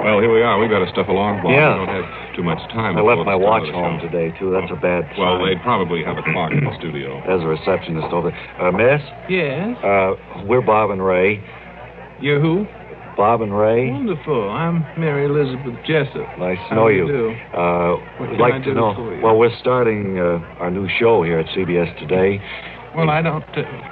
Well, here we are. We've got to stuff along, Bob. Yeah. We don't have too much time. I left my watch home today, too. That's a bad sign. Well, they probably have a clock in the studio. There's a receptionist over there. Miss? Yes? We're Bob and Ray. You're who? Bob and Ray. Wonderful. I'm Mary Elizabeth Jessup. Nice to know you. What We'd can like I to do know. for you? Well, we're starting our new show here at CBS today. Well, I don't...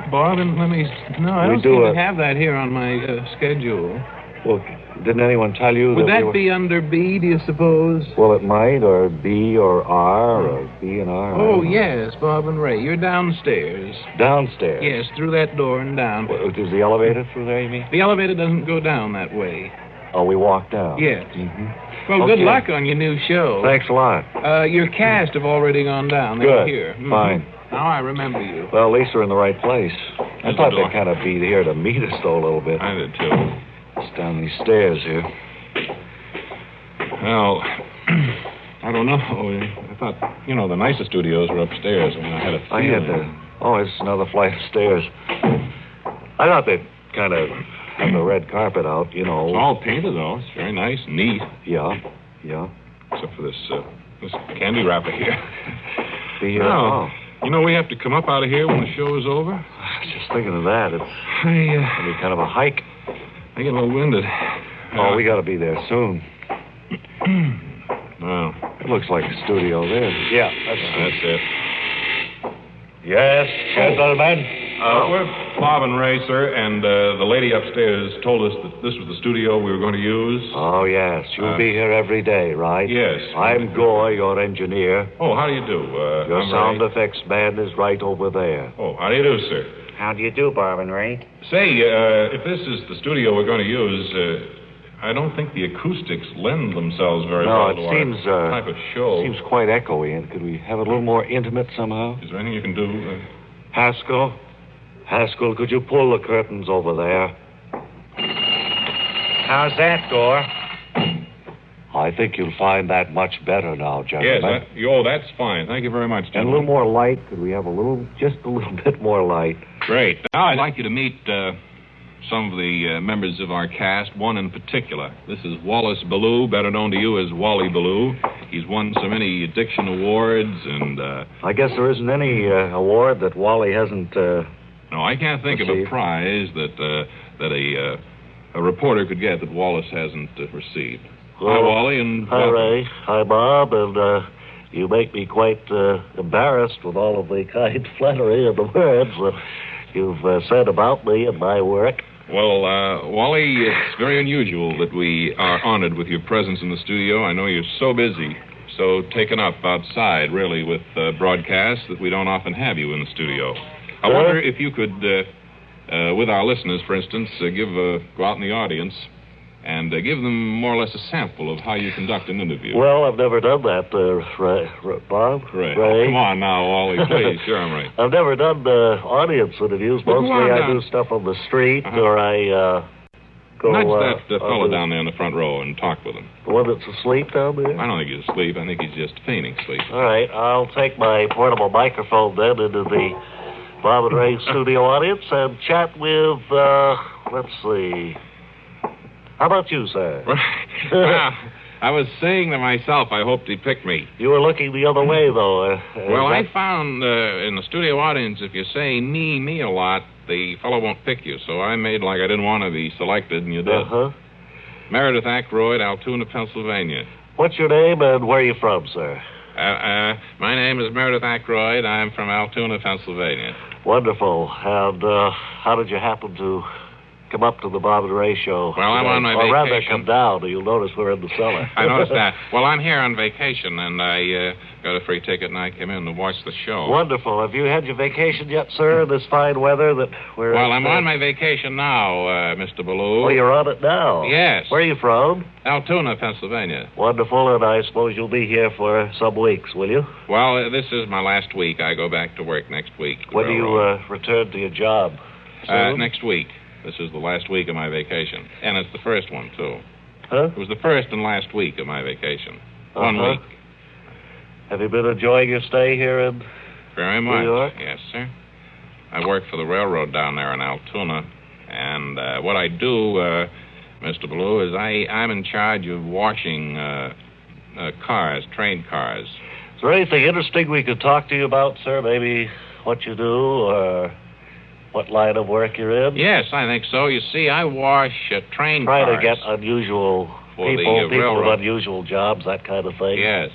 Bob, and let me... No, I don't seem to have that here on my schedule. Well, didn't anyone tell you Would that that be under B, do you suppose? Well, it might, or B or R, or B and R. Oh, yes, Bob and Ray. You're downstairs. Downstairs? Yes, through that door and down. Well, is the elevator through there, you mean? The elevator doesn't go down that way. Oh, we walk down? Yes. Mm-hmm. Well, good luck on your new show. Thanks a lot. Your cast have already gone down. They're here. Mm-hmm. Fine. Now I remember you. Well, at least we're in the right place. I thought they'd kind of be here to meet us, though, a little bit. I did, too. It's down these stairs here. Well, I don't know. I thought, the nicest studios were upstairs. I mean, I had a feeling. It's another flight of stairs. I thought they'd kind of have the red carpet out, It's all painted, though. It's very nice and neat. Yeah. Except for this candy wrapper here. We have to come up out of here when the show is over. I was just thinking of that. It's it'll be kind of a hike. I get a little winded. We got to be there soon. Well, it looks like a studio there. Yeah, that's it. Yes, gentlemen. We're Bob and Ray, sir, and the lady upstairs told us that this was the studio we were going to use. Oh, yes. You'll be here every day, right? Yes. I'm Goy, your engineer. Oh, how do you do? Your I'm sound Ray. effects man is right over there. Oh, how do you do, sir? How do you do, Bob and Ray? Say, if this is the studio we're going to use, I don't think the acoustics lend themselves very well to our type of show. It seems quite echoey. And could we have it a little more intimate somehow? Is there anything you can do? Haskell, could you pull the curtains over there? How's that, Gore? I think you'll find that much better now, gentlemen. Yes, that's fine. Thank you very much, gentlemen. And a little more light. Could we have just a little bit more light? Great. Now I'd like you to meet some of the members of our cast, one in particular. This is Wallace Ballou, better known to you as Wally Ballou. He's won so many Diction Awards, and... I guess there isn't any award that Wally hasn't... No, I can't think of a prize that a reporter could get that Wallace hasn't received. Well, hi, Wally, and... Hi, Ray. Hi, Bob, and you make me quite embarrassed with all of the kind flattery and the words that you've said about me and my work. Well, Wally, it's very unusual that we are honored with your presence in the studio. I know you're so busy, so taken up outside, really, with broadcasts that we don't often have you in the studio. I wonder if you could, with our listeners, for instance, go out in the audience and give them more or less a sample of how you conduct an interview. Well, I've never done that, Bob. Ray. Ray. Come on now, Wally, please. Sure, I'm Ray. I've never done audience interviews. Mostly I do stuff on the street, or I go... Nudge that fellow down there in the front row and talk with him. The one that's asleep down there? I don't think he's asleep. I think he's just feigning sleep. All right, I'll take my portable microphone then into the Bob and Ray studio audience and chat with, let's see... How about you, sir? I was saying to myself, I hoped he'd pick me. You were looking the other way, though. I found in the studio audience, if you say me a lot, the fellow won't pick you. So I made like I didn't want to be selected, and you did. Uh-huh. Meredith Ackroyd, Altoona, Pennsylvania. What's your name, and where are you from, sir? My name is Meredith Ackroyd. I'm from Altoona, Pennsylvania. Wonderful. And how did you happen to come up to the Bob and Ray show? Well, I'm on my vacation. Or rather, come down. You'll notice we're in the cellar. I noticed that. Well, I'm here on vacation, and I got a free ticket, and I came in to watch the show. Wonderful. Have you had your vacation yet, sir, in this fine weather that we're... Well, I'm on my vacation now, Mr. Ballou. Oh, you're on it now? Yes. Where are you from? Altoona, Pennsylvania. Wonderful, and I suppose you'll be here for some weeks, will you? Well, this is my last week. I go back to work next week. When do you return to your job? Next week. This is the last week of my vacation. And it's the first one, too. Huh? It was the first and last week of my vacation. 1 week. Have you been enjoying your stay here in Very much. New York? Yes, sir. I work for the railroad down there in Altoona. And what I do, Mr. Ballou, is I'm in charge of washing cars, train cars. Is there anything interesting we could talk to you about, sir? Maybe what you do or what line of work you're in? Yes, I think so. You see, I wash train cars. Try to get unusual people with unusual jobs, that kind of thing. Yes.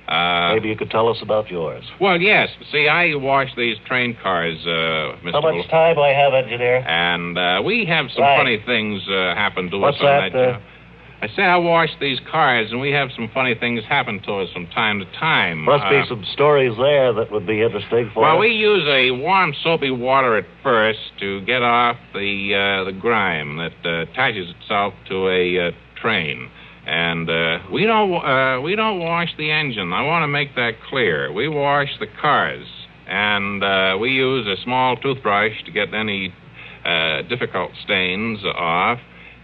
Maybe you could tell us about yours. Well, yes. See, I wash these train cars, Mr. How much time do I have, engineer? And we have some funny things happen to us on that job. I say I wash these cars, and we have some funny things happen to us from time to time. Must be some stories there that would be interesting for us. Well, we use a warm, soapy water at first to get off the grime that attaches itself to a train. And we don't wash the engine. I want to make that clear. We wash the cars, and we use a small toothbrush to get any difficult stains off.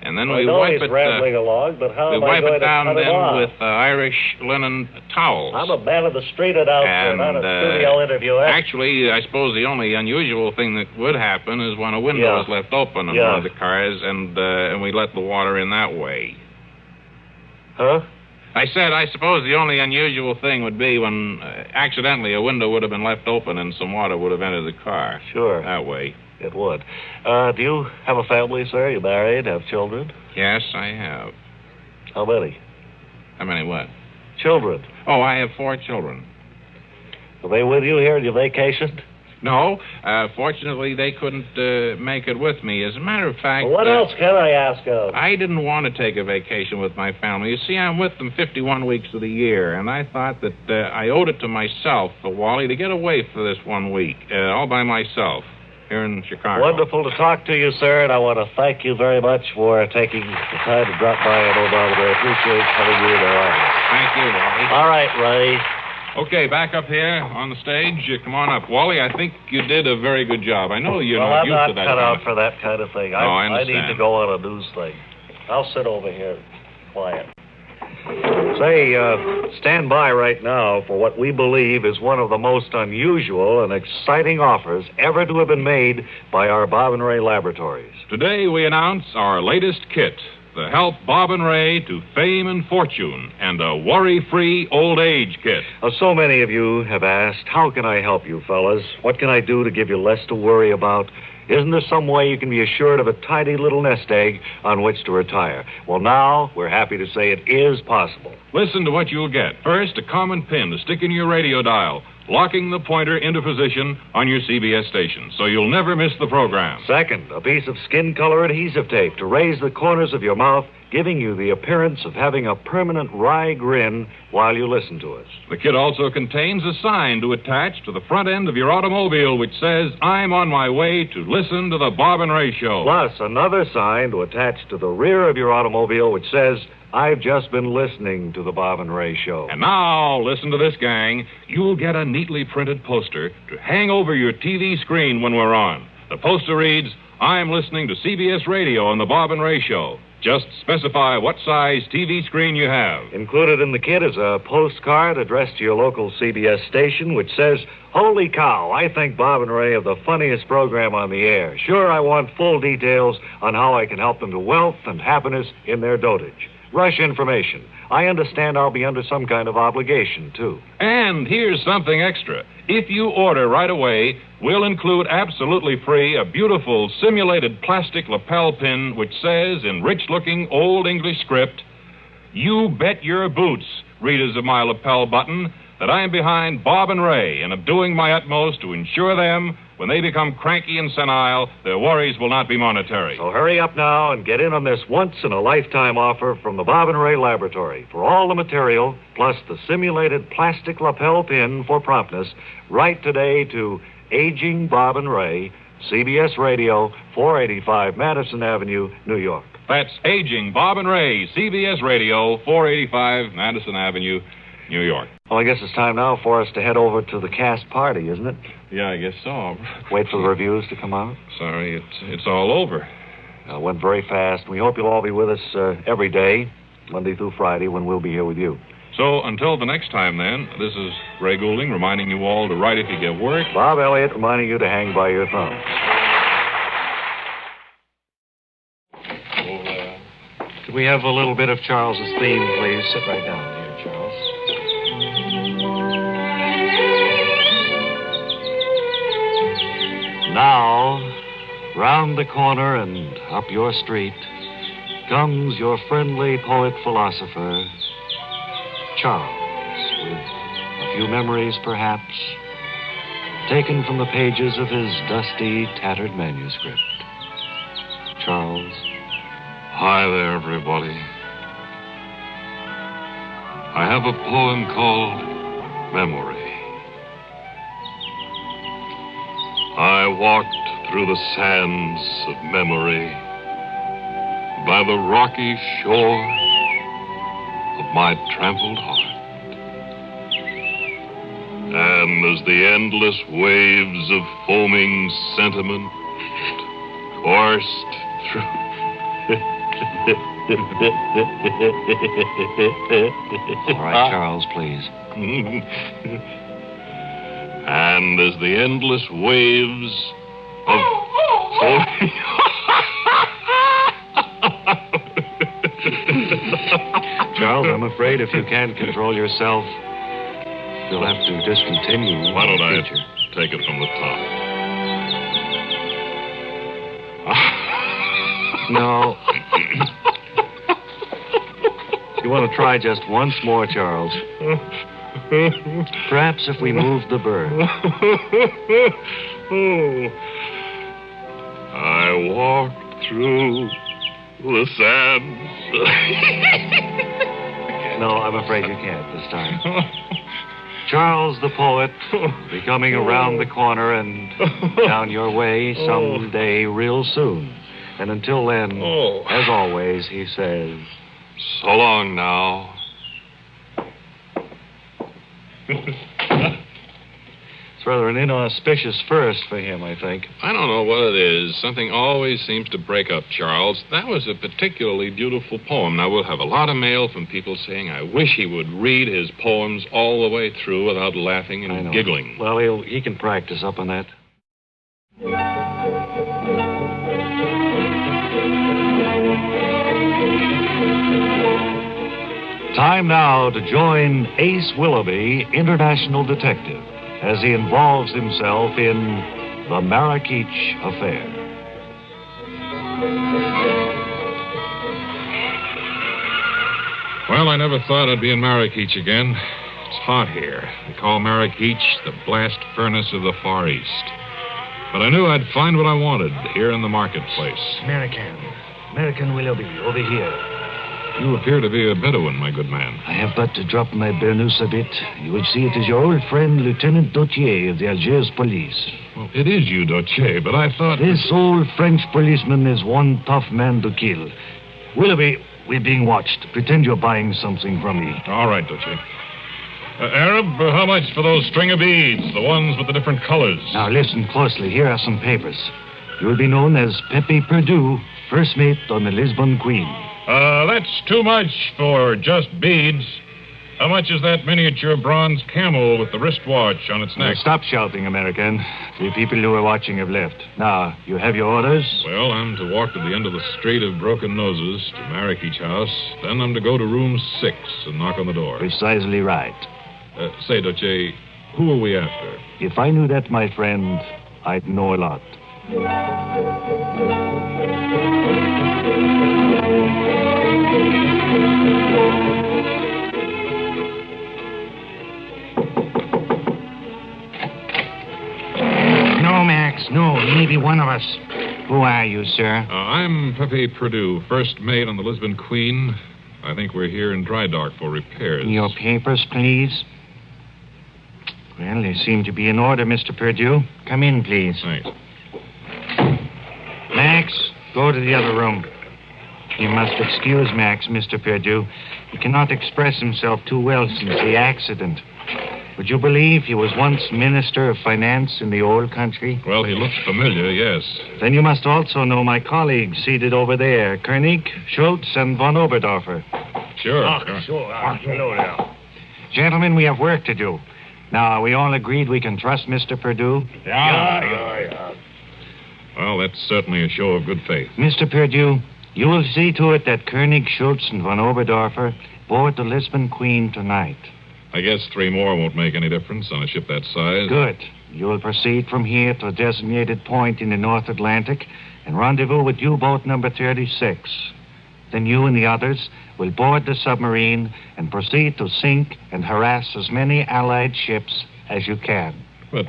And then we wipe it. Rambling along, but how we am I wipe going it to down cut it then off? with Irish linen towels. I'm a man of the street announcer, not a studio interviewer. Actually, I suppose the only unusual thing that would happen is when a window is left open in one of the cars, and we let the water in that way. Huh? I said, I suppose the only unusual thing would be when accidentally a window would have been left open and some water would have entered the car. Sure. That way. It would. Do you have a family, sir? You married? Have children? Yes, I have. How many? How many what? Children. Oh, I have 4 children. Are they with you here on your vacation? No. Fortunately, they couldn't make it with me. As a matter of fact... Well, what else can I ask of? I didn't want to take a vacation with my family. You see, I'm with them 51 weeks of the year, and I thought that I owed it to myself, Wally, to get away for this 1 week, all by myself, here in Chicago. Wonderful to talk to you, sir, and I want to thank you very much for taking the time to drop by and Obama. I appreciate having you in our office. Thank you, Wally. All right, Ray. Okay, back up here on the stage. Come on up. Wally, I think you did a very good job. I know you're not used to that. I'm not cut out for that kind of thing. I understand. I need to go on a news thing. I'll sit over here quiet. Say, stand by right now for what we believe is one of the most unusual and exciting offers ever to have been made by our Bob and Ray Laboratories. Today we announce our latest kit, the Help Bob and Ray to Fame and Fortune, and a worry-free old age kit. So many of you have asked, how can I help you, fellas? What can I do to give you less to worry about? Isn't there some way you can be assured of a tidy little nest egg on which to retire? Well, now we're happy to say it is possible. Listen to what you'll get. First, a common pin to stick in your radio dial, locking the pointer into position on your CBS station, so you'll never miss the program. Second, a piece of skin color adhesive tape to raise the corners of your mouth, giving you the appearance of having a permanent wry grin while you listen to us. The kit also contains a sign to attach to the front end of your automobile which says, I'm on my way to listen to the Bob and Ray Show. Plus, another sign to attach to the rear of your automobile which says, I've just been listening to the Bob and Ray Show. And now, listen to this, gang. You'll get a neatly printed poster to hang over your TV screen when we're on. The poster reads, I'm listening to CBS Radio on the Bob and Ray Show. Just specify what size TV screen you have. Included in the kit is a postcard addressed to your local CBS station which says, Holy cow, I think Bob and Ray are the funniest program on the air. Sure, I want full details on how I can help them to wealth and happiness in their dotage. Rush information. I understand I'll be under some kind of obligation, too. And here's something extra. If you order right away, we'll include absolutely free a beautiful simulated plastic lapel pin which says in rich-looking Old English script, You bet your boots, readers of my lapel button, that I am behind Bob and Ray and am doing my utmost to ensure them, when they become cranky and senile, their worries will not be monetary. So hurry up now and get in on this once-in-a-lifetime offer from the Bob and Ray Laboratory. For all the material, plus the simulated plastic lapel pin for promptness, write today to Aging Bob and Ray, CBS Radio, 485 Madison Avenue, New York. That's Aging Bob and Ray, CBS Radio, 485 Madison Avenue, New York. Well, I guess it's time now for us to head over to the cast party, isn't it? Yeah, I guess so. Wait for the reviews to come out? Sorry, it's all over. Went very fast. We hope you'll all be with us every day, Monday through Friday, when we'll be here with you. So, until the next time, then, this is Ray Goulding reminding you all to write if you get work. Bob Elliott reminding you to hang by your thumbs. Can we have a little bit of Charles's theme, please? Sit right down here, Charles. Now, round the corner and up your street comes your friendly poet-philosopher, Charles, with a few memories, perhaps, taken from the pages of his dusty, tattered manuscript. Charles. Hi there, everybody. I have a poem called Memory. I walked through the sands of memory by the rocky shore of my trampled heart. And as the endless waves of foaming sentiment coursed through... All right, Charles, please. And as the endless waves of... Charles, I'm afraid if you can't control yourself, you'll have to discontinue. Why don't I feature. take it from the top? No. You want to try just once more, Charles? Perhaps if we move the bird. I walked through the sands. No, I'm afraid you can't this time. Charles the poet, be coming around the corner and down your way someday real soon. And until then, as always, he says... So long now. It's rather an inauspicious first for him, I think. I don't know what it is. Something always seems to break up, Charles. That was a particularly beautiful poem. Now, we'll have a lot of mail from people saying, I wish he would read his poems all the way through without laughing and giggling. Well, he can practice up on that. Time now to join Ace Willoughby, international detective, as he involves himself in the Marrakech affair. Well, I never thought I'd be in Marrakech again. It's hot here. They call Marrakech the blast furnace of the Far East. But I knew I'd find what I wanted here in the marketplace. American Willoughby, over here. You appear to be a Bedouin, my good man. I have but to drop my burnous a bit. You will see it is your old friend, Lieutenant Dautier of the Algiers police. Well, it is you, Dautier, but I thought... This old French policeman is one tough man to kill. Willoughby, we're being watched. Pretend you're buying something from me. All right, Dautier. Arab, how much for those string of beads, the ones with the different colors? Now, listen closely. Here are some papers. You will be known as Pepe Perdue, first mate on the Lisbon Queen. That's too much for just beads. How much is that miniature bronze camel with the wristwatch on its neck? Stop shouting, American. The people who are watching have left. Now, you have your orders? Well, I'm to walk to the end of the Strait of Broken Noses to Marrakech House. Then I'm to go to room 6 and knock on the door. Precisely right. Say, Dautier, who are we after? If I knew that, my friend, I'd know a lot. No, Max, no. He may be one of us. Who are you, sir? I'm Pepe Perdue, first mate on the Lisbon Queen. I think we're here in dry dock for repairs. Your papers, please. Well, they seem to be in order, Mr. Perdue. Come in, please. Thanks. Max, go to the other room. You must excuse Max, Mr. Perdue. He cannot express himself too well since the accident. Would you believe he was once Minister of Finance in the old country? Well, he looks familiar, yes. Then you must also know my colleagues seated over there, Koenig, Schultz, and von Oberdorfer. Sure. Hello there. Gentlemen, we have work to do. Now, are we all agreed we can trust Mr. Perdue? Yeah. Well, that's certainly a show of good faith. Mr. Perdue, You will see to it that Koenig, Schultz, and von Oberdorfer board the Lisbon Queen tonight. I guess 3 more won't make any difference on a ship that size. Good. You will proceed from here to a designated point in the North Atlantic and rendezvous with U-boat number 36. Then you and the others will board the submarine and proceed to sink and harass as many Allied ships as you can. But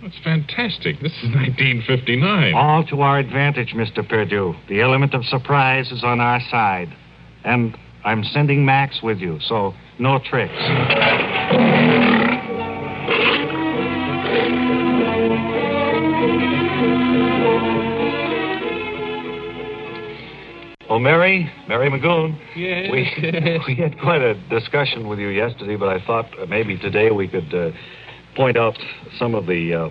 that's fantastic. This is 1959. All to our advantage, Mr. Perdue. The element of surprise is on our side. And I'm sending Max with you, so no tricks. Oh, Mary Magoon. Yes. We had quite a discussion with you yesterday, but I thought maybe today we could point out some of the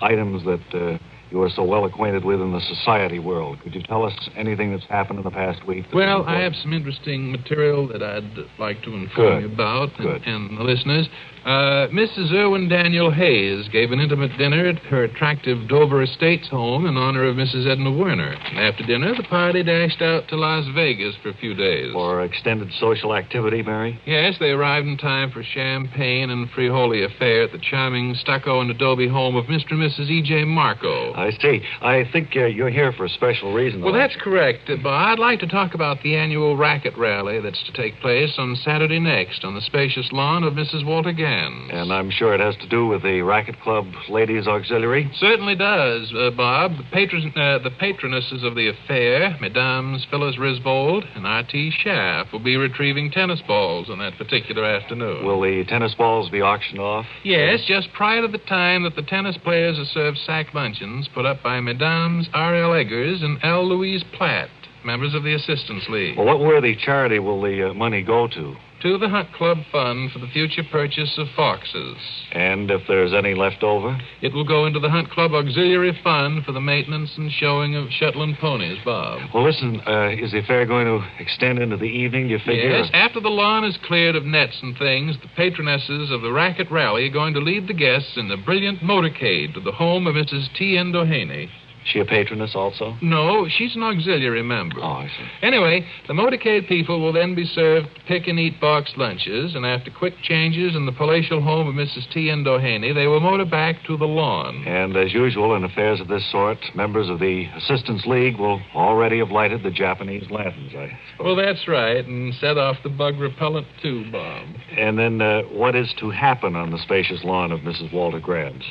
items that you are so well acquainted with in the society world. Could you tell us anything that's happened in the past week? Well, I have some interesting material that I'd like to inform you about and the listeners. Mrs. Irwin Daniel Hayes gave an intimate dinner at her attractive Dover Estates home in honor of Mrs. Edna Werner. And after dinner, the party dashed out to Las Vegas for a few days. For extended social activity, Mary? Yes, they arrived in time for champagne and frijoles affair at the charming stucco and adobe home of Mr. and Mrs. E.J. Marco. I see. I think you're here for a special reason. Well, that's correct, but I'd like to talk about the annual racket rally that's to take place on Saturday next on the spacious lawn of Mrs. Walter Gans. And I'm sure it has to do with the Racket Club Ladies Auxiliary? Certainly does, Bob. The patronesses of the affair, Mesdames Phyllis Risbold and R.T. Schaff, will be retrieving tennis balls on that particular afternoon. Will the tennis balls be auctioned off? Yes, just prior to the time that the tennis players are served sack luncheons put up by Mesdames R.L. Eggers and L. Louise Platt, members of the Assistance League. Well, what worthy charity will the money go to? To the Hunt Club Fund for the future purchase of foxes. And if there's any left over? It will go into the Hunt Club Auxiliary Fund for the maintenance and showing of Shetland ponies, Bob. Well, listen, is the affair going to extend into the evening, do you figure? Yes, after the lawn is cleared of nets and things, the patronesses of the Racket Rally are going to lead the guests in the brilliant motorcade to the home of Mrs. T.N. Doheny. She a patroness also? No, she's an auxiliary member. Oh, I see. Anyway, the motorcade people will then be served pick-and-eat box lunches, and after quick changes in the palatial home of Mrs. T.N. Doheny, they will motor back to the lawn. And as usual in affairs of this sort, members of the Assistance League will already have lighted the Japanese lanterns, I suppose. Well, that's right, and set off the bug repellent, too, Bob. And then what is to happen on the spacious lawn of Mrs. Walter Grants?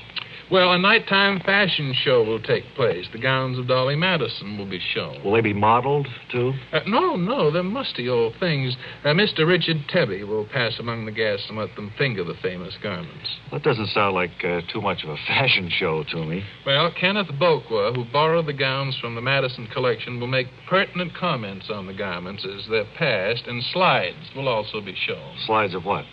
Well, a nighttime fashion show will take place. The gowns of Dolly Madison will be shown. Will they be modeled, too? No, they're musty old things. Mr. Richard Tebby will pass among the guests and let them finger the famous garments. That doesn't sound like too much of a fashion show to me. Well, Kenneth Boqua, who borrowed the gowns from the Madison collection, will make pertinent comments on the garments as they're passed, and slides will also be shown. Slides of what?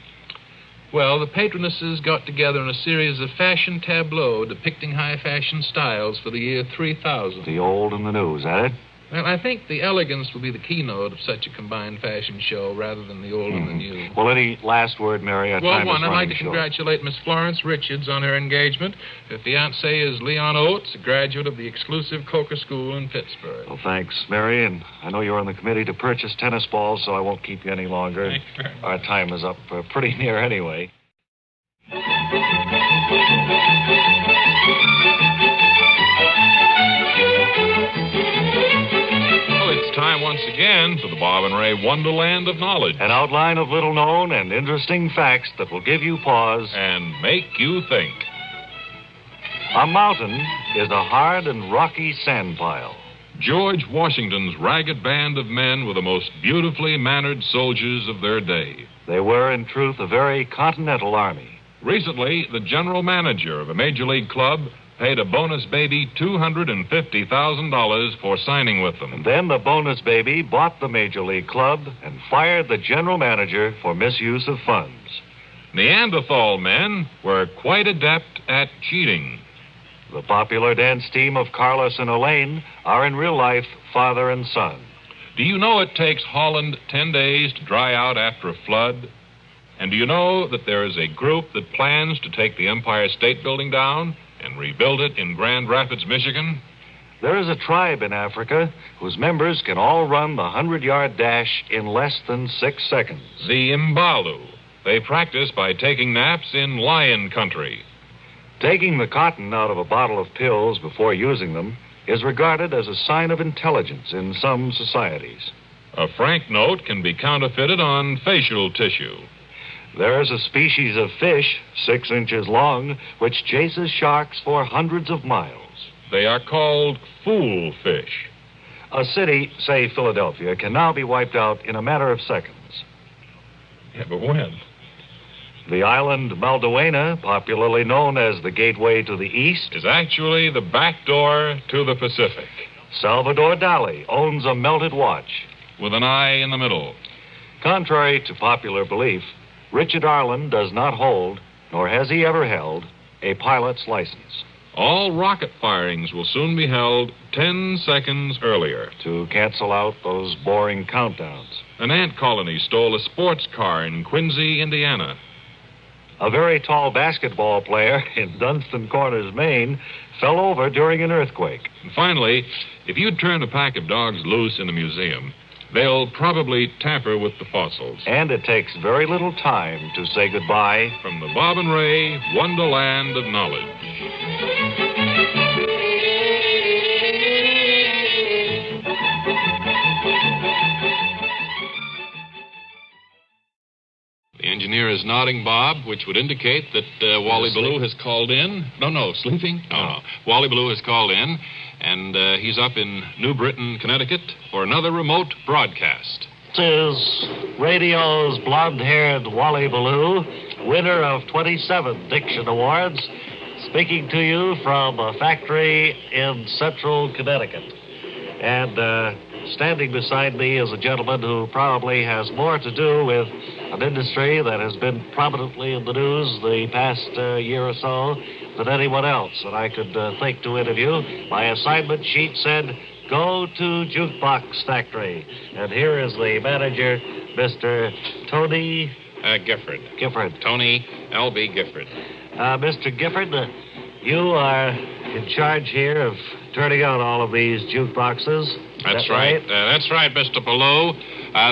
Well, the patronesses got together in a series of fashion tableaux depicting high-fashion styles for the year 3000. The old and the new, is that it? Well, I think the elegance will be the keynote of such a combined fashion show rather than the old and the new. Well, any last word, Mary? I'd like to congratulate Miss Florence Richards on her engagement. Her fiancé is Leon Oates, a graduate of the exclusive Coker School in Pittsburgh. Well, thanks, Mary, and I know you're on the committee to purchase tennis balls, so I won't keep you any longer. Thank you very much. Our time is up pretty near anyway. It's time once again for the Bob and Ray Wonderland of Knowledge. An outline of little-known and interesting facts that will give you pause and make you think. A mountain is a hard and rocky sand pile. George Washington's ragged band of men were the most beautifully mannered soldiers of their day. They were, in truth, a very continental army. Recently, the general manager of a major league club paid a bonus baby $250,000 for signing with them. And then the bonus baby bought the major league club and fired the general manager for misuse of funds. Neanderthal men were quite adept at cheating. The popular dance team of Carlos and Elaine are in real life father and son. Do you know it takes Holland 10 days to dry out after a flood? And do you know that there is a group that plans to take the Empire State Building down and rebuild it in Grand Rapids, Michigan? There is a tribe in Africa whose members can all run the 100-yard dash in less than 6 seconds. The Imbalu. They practice by taking naps in lion country. Taking the cotton out of a bottle of pills before using them is regarded as a sign of intelligence in some societies. A franc note can be counterfeited on facial tissue. There is a species of fish, 6 inches long, which chases sharks for hundreds of miles. They are called fool fish. A city, say Philadelphia, can now be wiped out in a matter of seconds. Yeah, but when? The island Maldonado, popularly known as the gateway to the east, Is actually the back door to the Pacific, Salvador Dali owns a melted watch. with an eye in the middle. Contrary to popular belief, Richard Arlen does not hold, nor has he ever held, a pilot's license. All rocket firings will soon be held 10 seconds earlier. To cancel out those boring countdowns. An ant colony stole a sports car in Quincy, Indiana. A very tall basketball player in Dunstan Corners, Maine, fell over during an earthquake. And finally, if you turn a pack of dogs loose in a museum, they'll probably tamper with the fossils. And it takes very little time to say goodbye. From the Bob and Ray Wonderland of Knowledge. The engineer is nodding, Bob, which would indicate that Wally Ballou has called in. No, sleeping? No. Wally Ballou has called in, and he's up in New Britain, Connecticut, for another remote broadcast. This is radio's blonde-haired Wally Ballou, winner of 27 Diction Awards, speaking to you from a factory in central Connecticut. And standing beside me is a gentleman who probably has more to do with an industry that has been prominently in the news the past year or so than anyone else that I could think to interview. My assignment sheet said, go to Jukebox Factory. And here is the manager, Mr. Tony... Gifford. Gifford. Tony L.B. Gifford. Mr. Gifford, you are in charge here of turning out all of these jukeboxes. That's right. That's right, Mr. Ballou.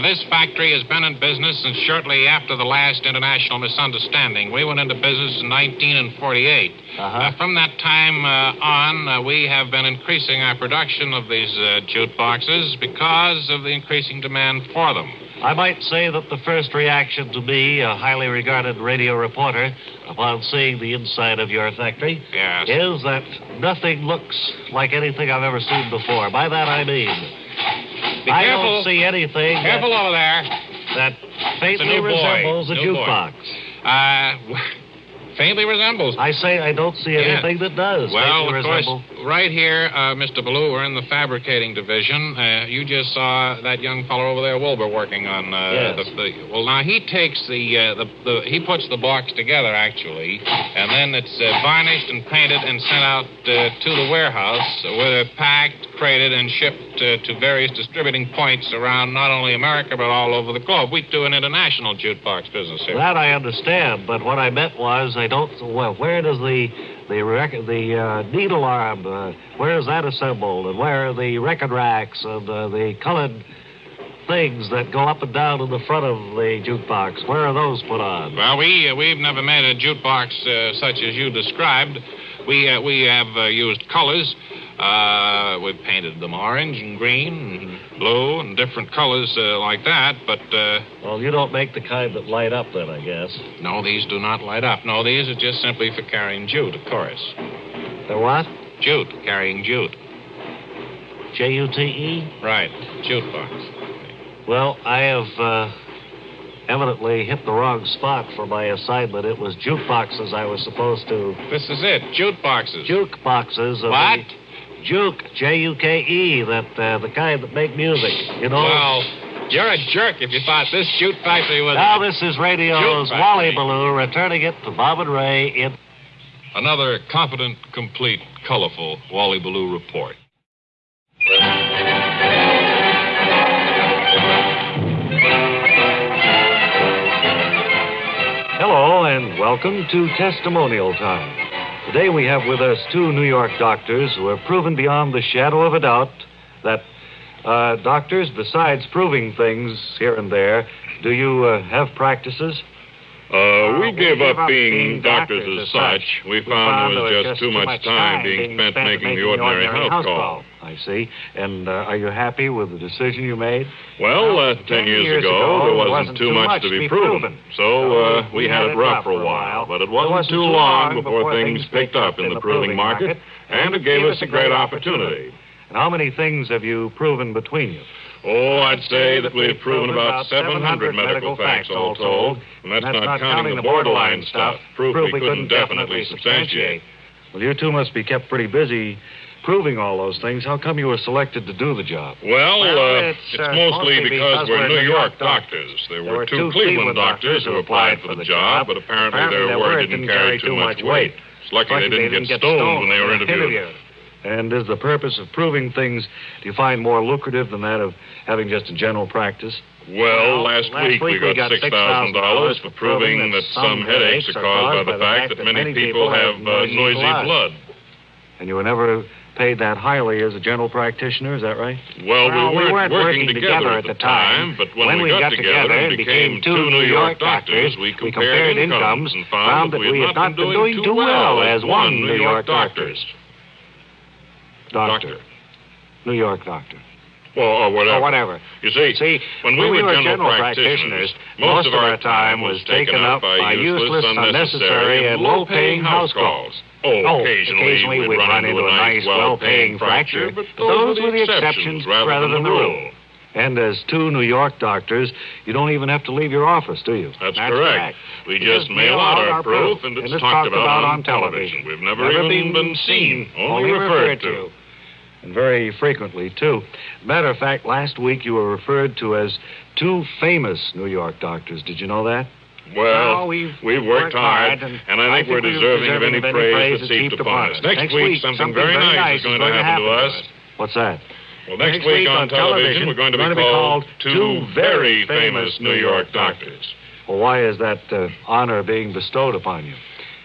This factory has been in business since shortly after the last international misunderstanding. We went into business in 1948. From that time on, we have been increasing our production of these jukeboxes because of the increasing demand for them. I might say that the first reaction to me, a highly regarded radio reporter, upon seeing the inside of your factory, Yes. is that nothing looks like anything I've ever seen before. By that I mean, Be I careful. don't see anything Careful over there. that faintly new boy. resembles a New boy. jukebox. Faintly resembles. I say I don't see anything that does Well, faintly of course, resemble. right here, Mr. Ballou, we're in the fabricating division. You just saw that young fellow over there, Wilbur, working on Yes. Well, now he takes he puts the box together actually, and then it's varnished and painted and sent out to the warehouse where they're packed, crated, and shipped to various distributing points around not only America but all over the globe. We do an international jukebox business here. That I understand, but what I meant was where does the needle arm, where is that assembled, and where are the record racks and the colored things that go up and down in the front of the jukebox? Where are those put on? Well, we've never made a jukebox such as you described. We have used colors. We've painted them orange and green and blue and different colors like that, but... Well, you don't make the kind that light up then, I guess. No, these do not light up. No, these are just simply for carrying jute, of course. They're what? Jute, carrying jute. Jute? Right, jute box. Well, I have evidently hit the wrong spot for my assignment. It was jukeboxes I was supposed to... This is it, jute boxes. Jukeboxes. What? Juke, J-U-K-E, the kind that make music, you know? Well, you're a jerk if you thought this jute factory was... Now this is radio's Jute Wally factory. Ballou returning it to Bob and Ray in... Another competent, complete, colorful Wally Ballou report. Hello, and welcome to Testimonial Time. Today we have with us two New York doctors who have proven beyond the shadow of a doubt that, doctors, besides proving things here and there, do you have practices? We gave up being doctors as such. We found there was just too much time being spent making the ordinary house call. I see. And are you happy with the decision you made? Well, 10 years ago, there wasn't too much to be proven. So we had it rough for a while. But it wasn't too long before things picked up in the proving market, and it gave us a great opportunity. And how many things have you proven between you? Oh, I'd say that we've proven about 700 medical facts all told, and that's not counting the borderline stuff, proof we couldn't definitely substantiate. Well, you two must be kept pretty busy proving all those things. How come you were selected to do the job? Well, it's mostly because we're New York doctors. There were two Cleveland doctors who applied for the job, but apparently their word didn't carry too much weight. It's lucky they didn't get stoned when they were interviewed. And is the purpose of proving things, do you find more lucrative than that of having just a general practice? Well, last week we got $6,000 for proving that some headaches are caused by the fact that many people have noisy blood. And you were never paid that highly as a general practitioner, is that right? Well, we weren't working together at the time, but when we got together and became two New York doctors, we compared incomes and found that we had not been doing too well as one New York doctors. Doctor. New York doctor. Or whatever. Or whatever. You see, when we were general practitioners, most of our time was taken up by useless, unnecessary, and low-paying house calls. Occasionally we'd run into a nice, well-paying fracture, but those were the exceptions rather than the rule. And as two New York doctors, you don't even have to leave your office, do you? That's correct. We just mail out our proof, and it's talked about on television. We've never even been seen, only referred to. And very frequently, too. Matter of fact, last week you were referred to as two famous New York doctors. Did you know that? Well, we've worked hard, and I think we're deserving of any praise that's heaped upon us. Next week, something very nice is going to happen to us. What's that? Well, next week on television, we're going to be called Two Very Famous New York Doctors. Well, why is that honor being bestowed upon you?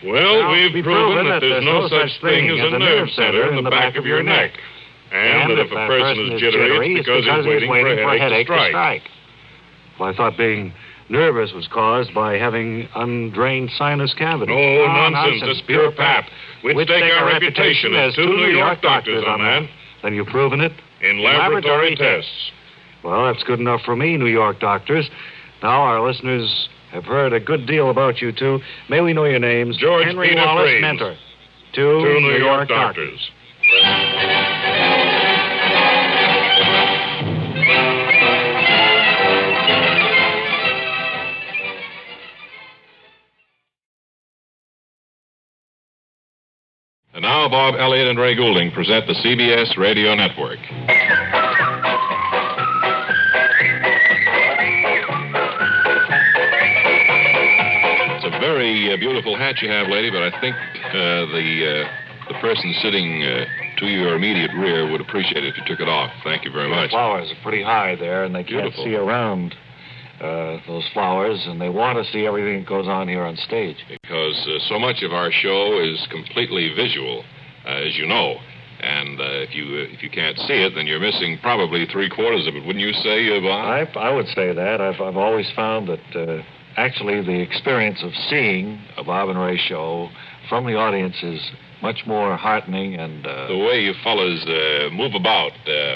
Well, we've proven that there's no such thing as a nerve center in the back of your neck. And that if a person is jittery, it's because he's waiting for a headache to strike. Well, I thought being nervous was caused by having undrained sinus cavity. Oh, nonsense. That's pure pap. We'd stake our reputation as two New York doctors on that. Then you've proven it? In laboratory tests. Well, that's good enough for me, New York doctors. Now our listeners have heard a good deal about you two. May we know your names? George Henry Peter Wallace, Frames. mentor. Two New York doctors. And now Bob Elliott and Ray Goulding present the CBS Radio Network. It's a very beautiful hat you have, lady, but I think the person sitting to your immediate rear would appreciate it if you took it off. Thank you very much. The flowers are pretty high there, and they can't see around those flowers, and they want to see everything that goes on here on stage. Because so much of our show is completely visual, as you know. And if you can't see it, then you're missing probably 3/4 of it, wouldn't you say, Bob? I would say that. I've always found that actually the experience of seeing a Bob and Ray show from the audience is much more heartening and... The way you fellows move about,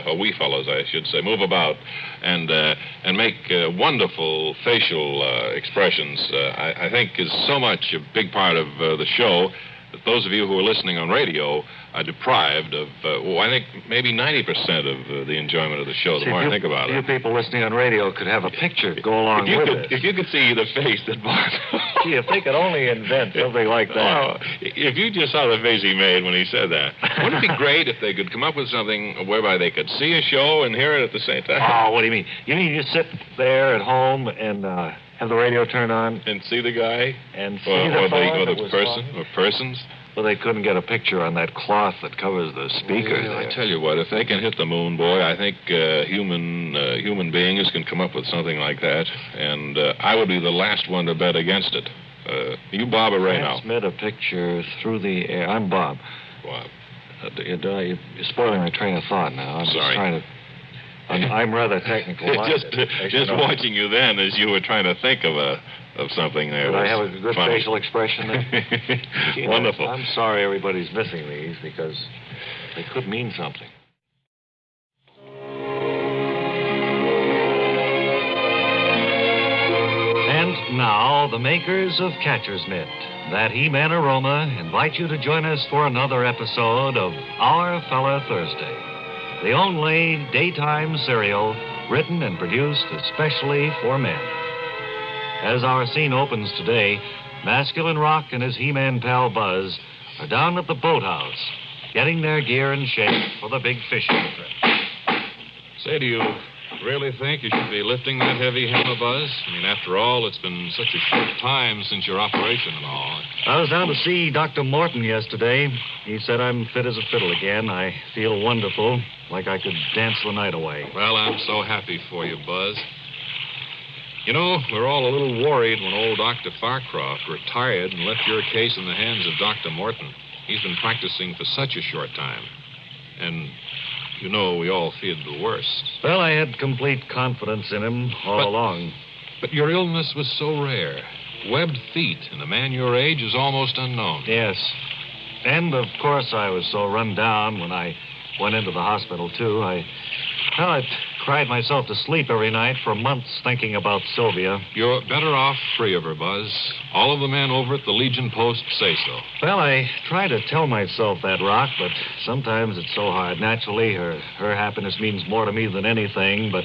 or we fellows, I should say, move about and make wonderful facial expressions, I think is so much a big part of the show that those of you who are listening on radio are deprived of, I think maybe 90% of the enjoyment of the show, the more I think about it. You people listening on radio could have a picture to go along with it. If you could see the face that Bob... Gee, if they could only invent something like that. Oh, if you just saw the face he made when he said that. Wouldn't it be great if they could come up with something whereby they could see a show and hear it at the same time? Oh, what do you mean? You mean you sit there at home and have the radio turned on? And see the guy? And see the person or persons? Well, they couldn't get a picture on that cloth that covers the speakers. Well, I tell you what, if they can hit the moon, boy, I think human beings can come up with something like that. And I would be the last one to bet against it. You Bob or Ray now? Transmit a picture through the air. I'm Bob. Bob. You're spoiling my train of thought now. I'm Sorry. just trying to... I'm rather technical. just watching you then as you were trying to think of something there. Did I have a good funny. facial expression there? Wonderful. I'm sorry everybody's missing these because they could mean something. And now, the makers of Catcher's Mitt, that He-Man aroma, invite you to join us for another episode of Our Fella Thursday, the only daytime serial written and produced especially for men. As our scene opens today, Masculine Rock and his He-Man pal Buzz are down at the boathouse, getting their gear in shape for the big fishing trip. Say, do you really think you should be lifting that heavy hammer, Buzz? I mean, after all, it's been such a short time since your operation and all. I was down to see Dr. Morton yesterday. He said I'm fit as a fiddle again. I feel wonderful, like I could dance the night away. Well, I'm so happy for you, Buzz. You know, we're all a little worried when old Dr. Farcroft retired and left your case in the hands of Dr. Morton. He's been practicing for such a short time. And, you know, we all feared the worst. Well, I had complete confidence in him all along. But your illness was so rare. Webbed feet in a man your age is almost unknown. Yes. And, of course, I was so run down when I went into the hospital, too. I cried myself to sleep every night for months thinking about Sylvia. You're better off free of her, Buzz. All of the men over at the Legion Post say so. Well, I try to tell myself that, Rock, but sometimes it's so hard. Naturally, her happiness means more to me than anything, but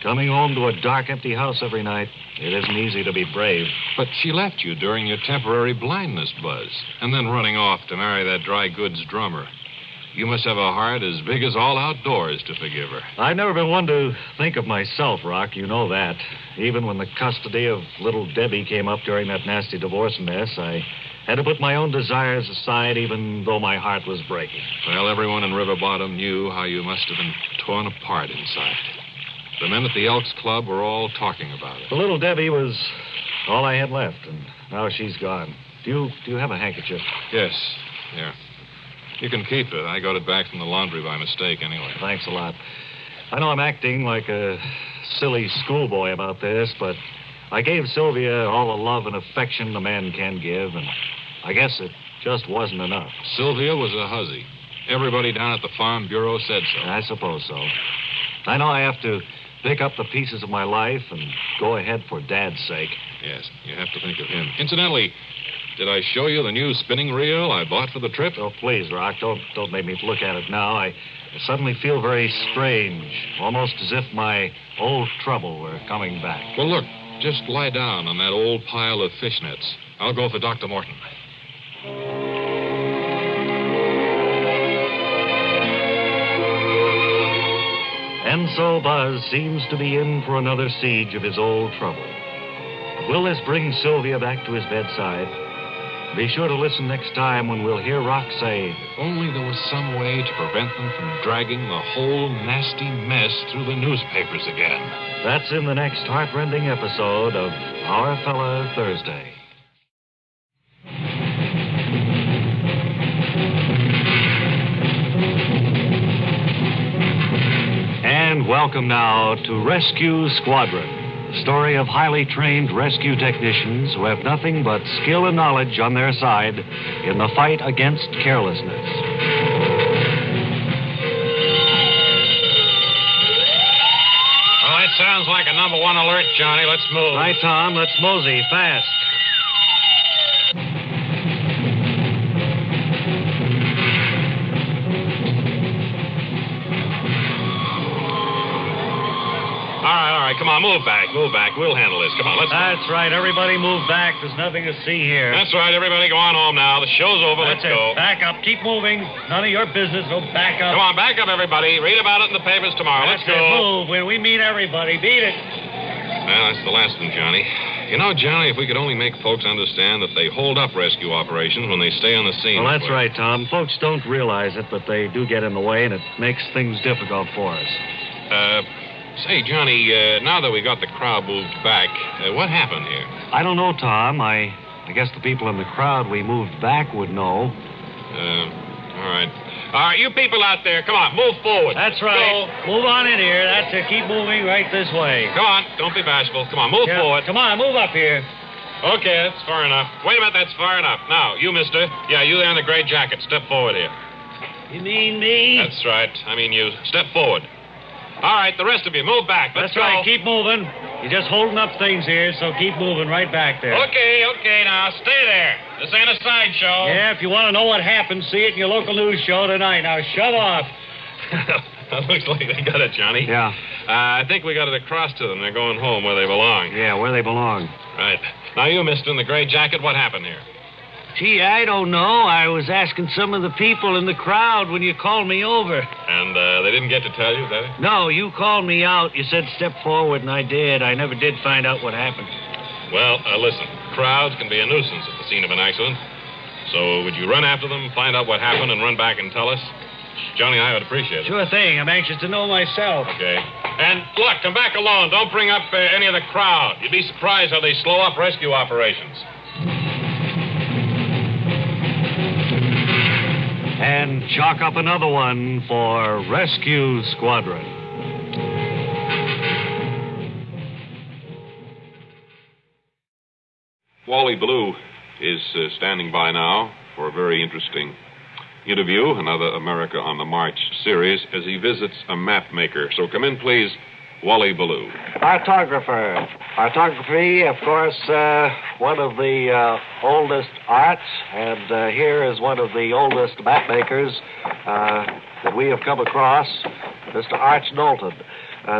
coming home to a dark, empty house every night, it isn't easy to be brave. But she left you during your temporary blindness, Buzz, and then running off to marry that dry goods drummer. You must have a heart as big as all outdoors to forgive her. I've never been one to think of myself, Rock. You know that. Even when the custody of little Debbie came up during that nasty divorce mess, I had to put my own desires aside, even though my heart was breaking. Well, everyone in River Bottom knew how you must have been torn apart inside. The men at the Elks Club were all talking about it. The little Debbie was all I had left, and now she's gone. Do you have a handkerchief? Yes. Here. You can keep it. I got it back from the laundry by mistake, anyway. Thanks a lot. I know I'm acting like a silly schoolboy about this, but I gave Sylvia all the love and affection a man can give, and I guess it just wasn't enough. Sylvia was a hussy. Everybody down at the Farm Bureau said so. I suppose so. I know I have to pick up the pieces of my life and go ahead for Dad's sake. Yes, you have to think of him. Incidentally, did I show you the new spinning reel I bought for the trip? Oh, please, Rock, don't make me look at it now. I suddenly feel very strange, almost as if my old trouble were coming back. Well, look, just lie down on that old pile of fishnets. I'll go for Dr. Morton. And so Buzz seems to be in for another siege of his old trouble. Will this bring Sylvia back to his bedside? Be sure to listen next time when we'll hear Rock say, If only there was some way to prevent them from dragging the whole nasty mess through the newspapers again. That's in the next heartrending episode of Our Fella Thursday. And welcome now to Rescue Squadron. Story of highly trained rescue technicians who have nothing but skill and knowledge on their side in the fight against carelessness. Well, that sounds like a number one alert, Johnny. Let's move. Right, Tom. Let's mosey fast. All right, come on, move back. We'll handle this. Come on, let's go. That's right. Everybody move back. There's nothing to see here. That's right. Everybody go on home now. The show's over. Let's go. Back up. Keep moving. None of your business. So back up. Come on, back up, everybody. Read about it in the papers tomorrow. Let's go. Move. When we meet everybody. Beat it. Well, that's the last one, Johnny. You know, Johnny, if we could only make folks understand that they hold up rescue operations when they stay on the scene. Well, that's right, Tom. Folks don't realize it, but they do get in the way, and it makes things difficult for us. Say, Johnny, now that we got the crowd moved back, what happened here? I don't know, Tom. I I guess the people in the crowd we moved back would know. All right. All right, you people out there, come on, move forward. That's right. Move on in here. That's it. Keep moving right this way. Come on, don't be bashful. Come on, move forward. Come on, move up here. Okay, that's far enough. Wait a minute, that's far enough. Now, you, mister. Yeah, you there in the gray jacket. Step forward here. You mean me? That's right. I mean you. Step forward. All right, the rest of you, move back. Let's That's right. go. Keep moving. You're just holding up things here, so keep moving right back there. Okay, now, stay there. This ain't a sideshow. Yeah, if you want to know what happened, see it in your local news show tonight. Now, shove off. That looks like they got it, Johnny. Yeah. I think we got it across to them. They're going home where they belong. Yeah, where they belong. Right. Now, you, mister, in the gray jacket, what happened here? Gee, I don't know. I was asking some of the people in the crowd when you called me over. And they didn't get to tell you, is that it? No, you called me out. You said step forward, and I did. I never did find out what happened. Well, listen. Crowds can be a nuisance at the scene of an accident. So would you run after them, find out what happened, and run back and tell us? Johnny and I would appreciate it. Sure thing. I'm anxious to know myself. Okay. And look, come back alone. Don't bring up any of the crowd. You'd be surprised how they slow up rescue operations. And chalk up another one for Rescue Squadron. Wally Ballou is standing by now for a very interesting interview, another America on the March series, as he visits a map maker. So come in, please, Wally Ballou. Artographer. Artography, of course, one of the oldest arts, and here is one of the oldest map makers that we have come across, Mr. Arch Knowlton.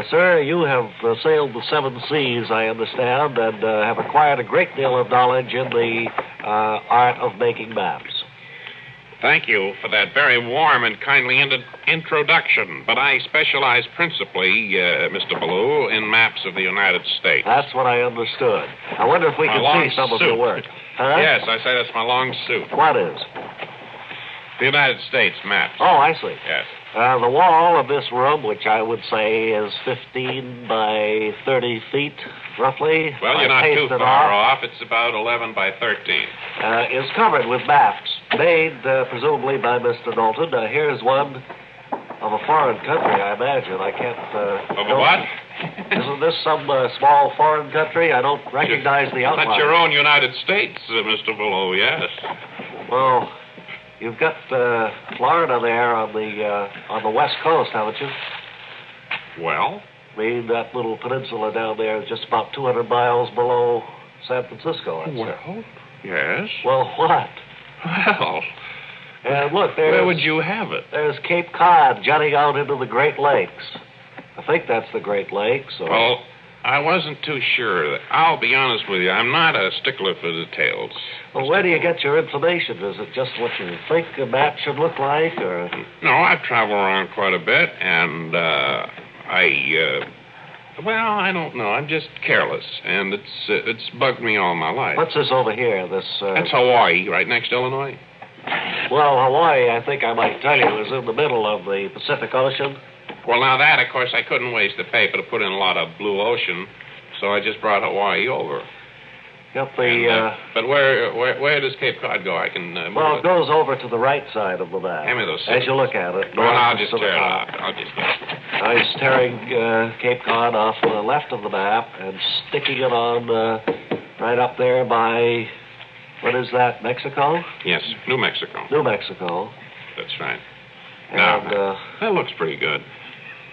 Sir, you have sailed the seven seas, I understand, and have acquired a great deal of knowledge in the art of making maps. Thank you for that very warm and kindly introduction. But I specialize principally, Mr. Ballou, in maps of the United States. That's what I understood. I wonder if we can see some of your work. Huh? Yes, I say that's my long suit. What is? The United States maps. Oh, I see. Yes. The wall of this room, which I would say is 15 by 30 feet, roughly. Well, you're not too far off. It's about 11 by 13. Is covered with maps made, presumably, by Mr. Knowlton. Here's one of a foreign country, I imagine. I can't... Of a what? Isn't this some small foreign country? I don't recognize the outline. That's your own United States, Mr. Ballou, yes. Well... You've got Florida there on the west coast, haven't you? Well? I mean, that little peninsula down there is just about 200 miles below San Francisco, I'd say. Well, yes. Well, what? Well... And look, where would you have it? There's Cape Cod jutting out into the Great Lakes. I think that's the Great Lakes. Or... Well, I wasn't too sure. I'll be honest with you. I'm not a stickler for details. Well, where do you get your information? Is it just what you think a map should look like, or...? No, I travel around quite a bit, and well, I don't know. I'm just careless, and it's bugged me all my life. What's this over here? That's Hawaii, right next to Illinois. Well, Hawaii, I think I might tell you, is in the middle of the Pacific Ocean. Well, now that, of course, I couldn't waste the paper to put in a lot of blue ocean, so I just brought Hawaii over. Yep, but where does Cape Cod go? I can move Well, it goes over to the right side of the map. Hand me those as you look at it. Well, I'll just tear it out. I was tearing Cape Cod off to the left of the map and sticking it on right up there by, what is that, Mexico? Yes, New Mexico. New Mexico. That's right. And, now, that looks pretty good.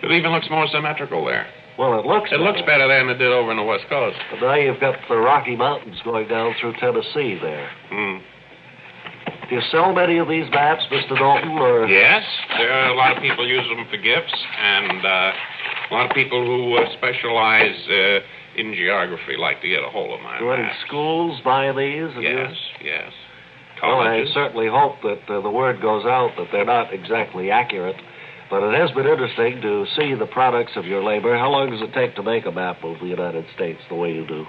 It even looks more symmetrical there. Well, it looks better than it did over on the West Coast. But now you've got the Rocky Mountains going down through Tennessee there. Do you sell many of these maps, Mr. Knowlton, or...? Yes. There are a lot of people use them for gifts, and a lot of people who specialize in geography like to get a hold of my Do any schools buy these? Yes. Well, I certainly hope that the word goes out that they're not exactly accurate. But it has been interesting to see the products of your labor. How long does it take to make a map of the United States the way you do?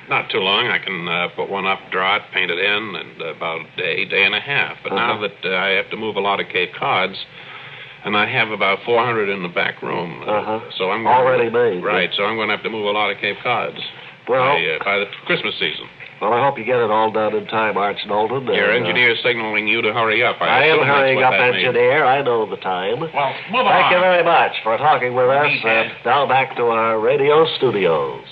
Not too long. I can put one up, draw it, paint it in, and about a day and a half. But now that I have to move a lot of Cape Cods, and I have about 400 in the back room. So I'm already made. Right, so I'm going to have to move a lot of Cape Cods by the Christmas season. Well, I hope you get it all done in time, Arch Knowlton. Your engineer's signaling you to hurry up. I am hurrying up, engineer. I know the time. Well, move on. Thank you very much for talking with us. Now back to our radio studios.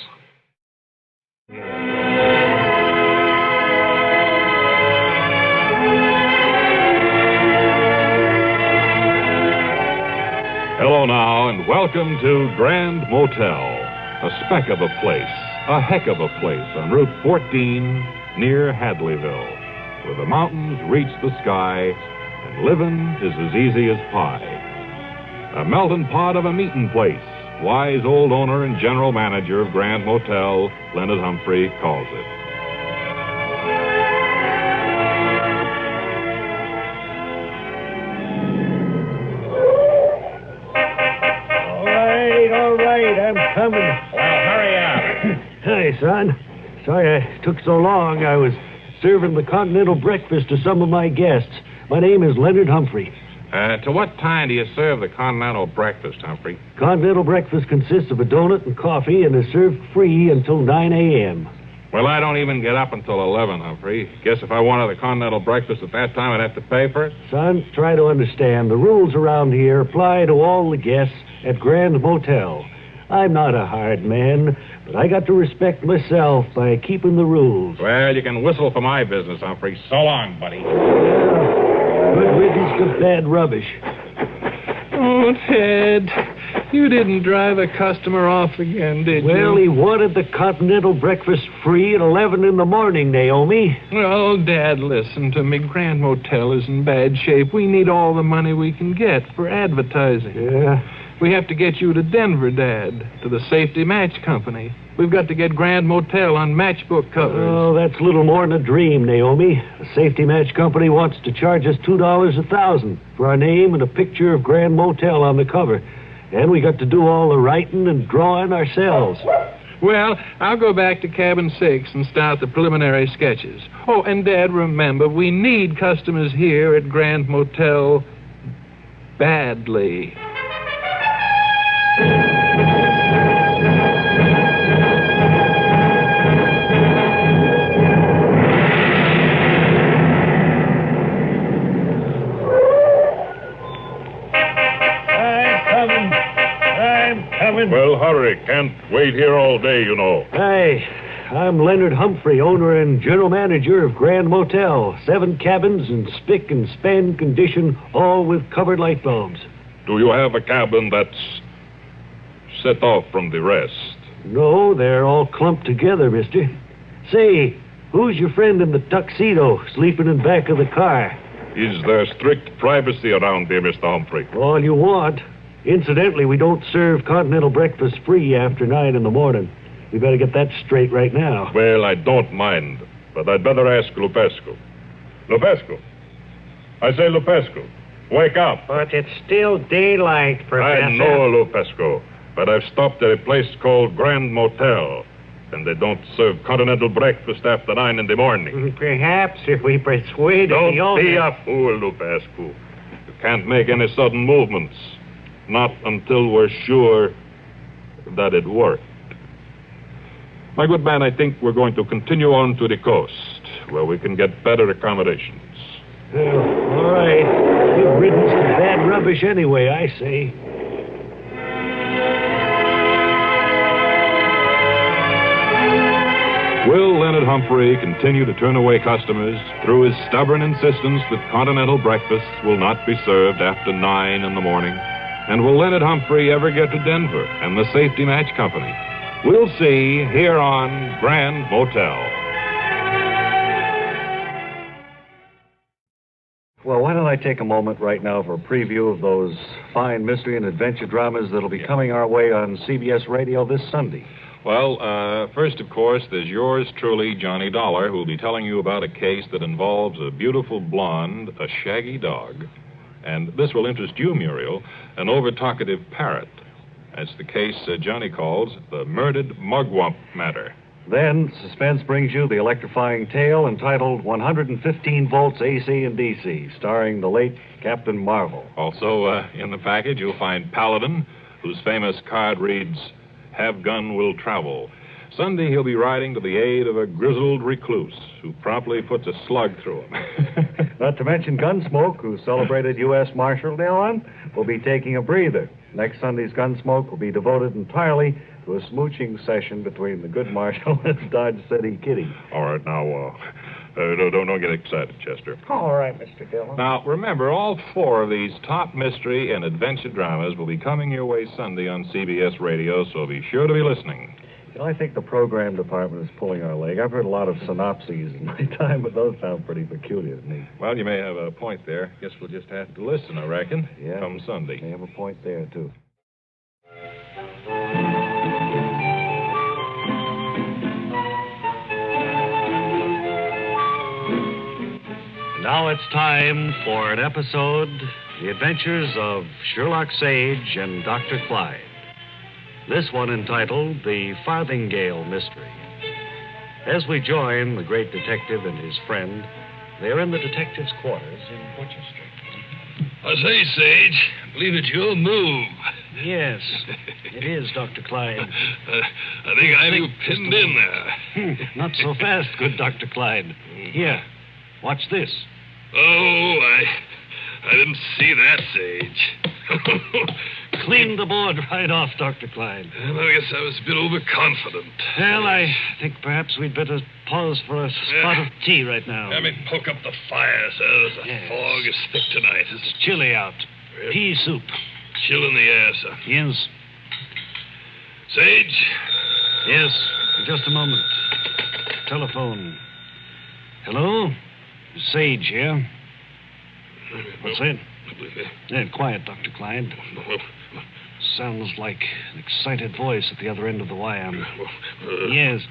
Hello now, and welcome to Grand Motel. A speck of a place, a heck of a place on Route 14 near Hadleyville, where the mountains reach the sky and living is as easy as pie. A melting pot of a meeting place, wise old owner and general manager of Grand Motel, Leonard Humphrey, calls it. All right, I'm coming. Well, hurry up. Hi, son. Sorry I took so long. I was serving the continental breakfast to some of my guests. My name is Leonard Humphrey. To what time do you serve the continental breakfast, Humphrey? Continental breakfast consists of a donut and coffee and is served free until 9 a.m. Well, I don't even get up until 11, Humphrey. Guess if I wanted the continental breakfast at that time, I'd have to pay for it? Son, try to understand. The rules around here apply to all the guests at Grand Motel. I'm not a hard man, but I got to respect myself by keeping the rules. Well, you can whistle for my business, Humphrey. So long, buddy. Good riddance to bad rubbish. Oh, Ted, you didn't drive a customer off again, did you? Well, he wanted the continental breakfast free at 11 in the morning, Naomi. Well, Dad, listen to me. Grand Motel is in bad shape. We need all the money we can get for advertising. Yeah. We have to get you to Denver, Dad, to the Safety Match Company. We've got to get Grand Motel on matchbook covers. Oh, that's little more than a dream, Naomi. The Safety Match Company wants to charge us $2 1,000 for our name and a picture of Grand Motel on the cover. And we got to do all the writing and drawing ourselves. Well, I'll go back to cabin 6 and start the preliminary sketches. Oh, and Dad, remember, we need customers here at Grand Motel badly. Well, hurry. Can't wait here all day, you know. Hey, I'm Leonard Humphrey, owner and general manager of Grand Motel. 7 cabins in spick and span condition, all with covered light bulbs. Do you have a cabin that's set off from the rest? No, they're all clumped together, mister. Say, who's your friend in the tuxedo sleeping in back of the car? Is there strict privacy around here, Mr. Humphrey? All you want. Incidentally, we don't serve continental breakfast free after 9 in the morning. We better get that straight right now. Well, I don't mind, but I'd better ask Lupescu. Lupescu. I say, Lupescu, wake up. But it's still daylight, Professor. I know, Lupescu, but I've stopped at a place called Grand Motel, and they don't serve continental breakfast after 9 in the morning. Perhaps if we persuaded the owner... Don't be a fool, Lupescu. You can't make any sudden movements. Not until we're sure that it worked. My good man, I think we're going to continue on to the coast, where we can get better accommodations. Well, all right. Good riddance to bad rubbish anyway, I say. Will Leonard Humphrey continue to turn away customers through his stubborn insistence that continental breakfasts will not be served after 9 in the morning? And will Leonard Humphrey ever get to Denver and the Safety Match Company? We'll see here on Grand Motel. Well, why don't I take a moment right now for a preview of those fine mystery and adventure dramas that'll be coming our way on CBS Radio this Sunday. Well, first, of course, there's yours truly, Johnny Dollar, who'll be telling you about a case that involves a beautiful blonde, a shaggy dog, and this will interest you, Muriel, an over-talkative parrot. That's the case Johnny calls the murdered mugwump matter. Then, suspense brings you the electrifying tale entitled 115 Volts AC and DC, starring the late Captain Marvel. Also, in the package, you'll find Paladin, whose famous card reads, "Have gun will travel." Sunday, he'll be riding to the aid of a grizzled recluse who promptly puts a slug through him. Not to mention Gunsmoke, who celebrated U.S. Marshal Day on, will be taking a breather. Next Sunday's Gunsmoke will be devoted entirely to a smooching session between the good Marshal and Dodge City Kitty. All right, now, don't get excited, Chester. All right, Mr. Dillon. Now, remember, all 4 of these top mystery and adventure dramas will be coming your way Sunday on CBS Radio, so be sure to be listening. You know, I think the program department is pulling our leg. I've heard a lot of synopses in my time, but those sound pretty peculiar to me. Well, you may have a point there. Guess we'll just have to listen, I reckon. Yeah. Come Sunday. They have a point there, too. Now it's time for an episode, The Adventures of Sherlock Sage and Dr. Clyde. This one entitled The Farthingale Mystery. As we join the great detective and his friend, they're in the detective's quarters in Butcher Street. I say, Sage, I believe it's your move. Yes, it is, Dr. Clyde. I think I have you pinned in there. Not so fast, good Dr. Clyde. Here, watch this. Oh, I didn't see that, Sage. Cleaned the board right off, Dr. Clyde. Well, I guess I was a bit overconfident. Well, I think perhaps we'd better pause for a spot of tea right now. Let me poke up the fire, sir. The fog is thick tonight. It's chilly out. Pea soup. Chill in the air, sir. Yes. Sage? Yes, just a moment. Telephone. Hello? Sage here. What's that? Yeah, quiet, Dr. Clyde. Sounds like an excited voice at the other end of the wire. Yes.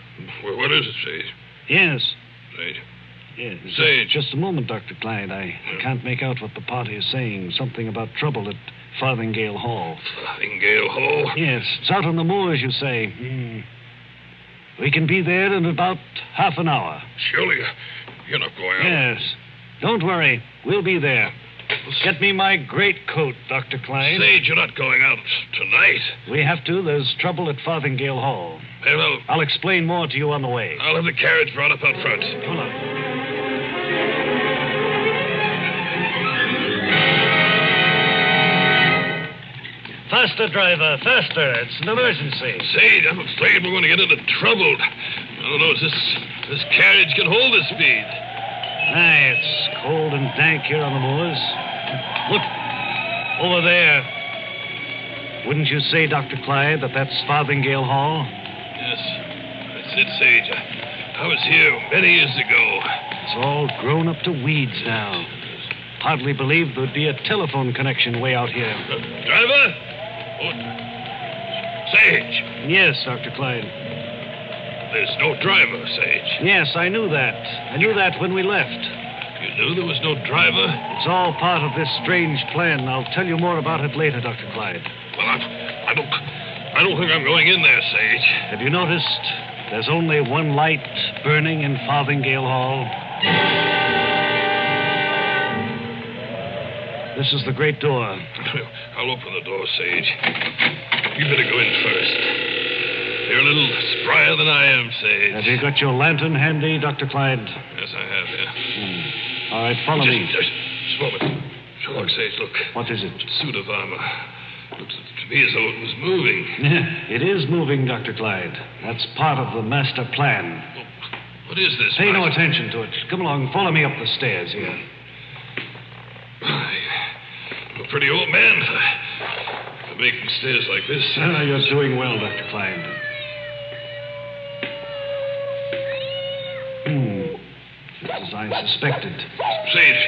What is it, Sage? Yes. Sage? Yes. Sage. Just a moment, Dr. Clyde. I can't make out what the party is saying. Something about trouble at Farthingale Hall. Farthingale Hall? Yes. It's out on the moors, you say. We can be there in about half an hour. Surely you're not going out. Yes. Don't worry. We'll be there. Get me my great coat, Dr. Clyde. Sage, you're not going out tonight. We have to. There's trouble at Farthingale Hall. Well, I'll explain more to you on the way. I'll have the carriage brought up out front. Hold on. Faster, driver, faster. It's an emergency. Sage, I'm afraid we're going to get into trouble. I don't know if this carriage can hold the speed. Aye, it's cold and dank here on the moors. Look, over there. Wouldn't you say, Dr. Clyde, that that's Farthingale Hall? Yes, that's it, Sage. I was here many years ago. It's all grown up to weeds now. Hardly believed there'd be a telephone connection way out here. Driver? Oh, Sage. Yes, Dr. Clyde. There's no driver, Sage. Yes, I knew that. I knew that when we left. You knew there was no driver? It's all part of this strange plan. I'll tell you more about it later, Dr. Clyde. Well, I don't think I'm going in there, Sage. Have you noticed there's only one light burning in Farthingale Hall? This is the great door. I'll open the door, Sage. You better go in first. You're a little sprier than I am, Sage. Have you got your lantern handy, Dr. Clyde? Yes, I have, yeah. All right, follow me. Just a moment. Look, Sage, look. What is it? Suit of armor. Looks to me as though it was moving. It is moving, Dr. Clyde. That's part of the master plan. What is this? Pay no attention to it. Come along, follow me up the stairs here. I'm a pretty old man for making stairs like this. You're doing well, Dr. Clyde. Just as I suspected. Sage,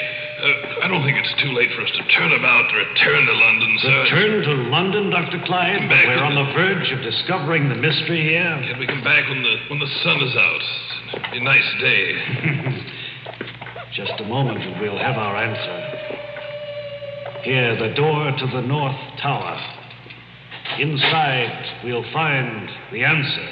I don't think it's too late for us to turn about to return to London, sir. Return to London, Dr. Clyde? We're on the verge of discovering the mystery here. Can we come back when the sun is out? It'll be a nice day. Just a moment and we'll have our answer. Here, the door to the North Tower. Inside, we'll find the answer.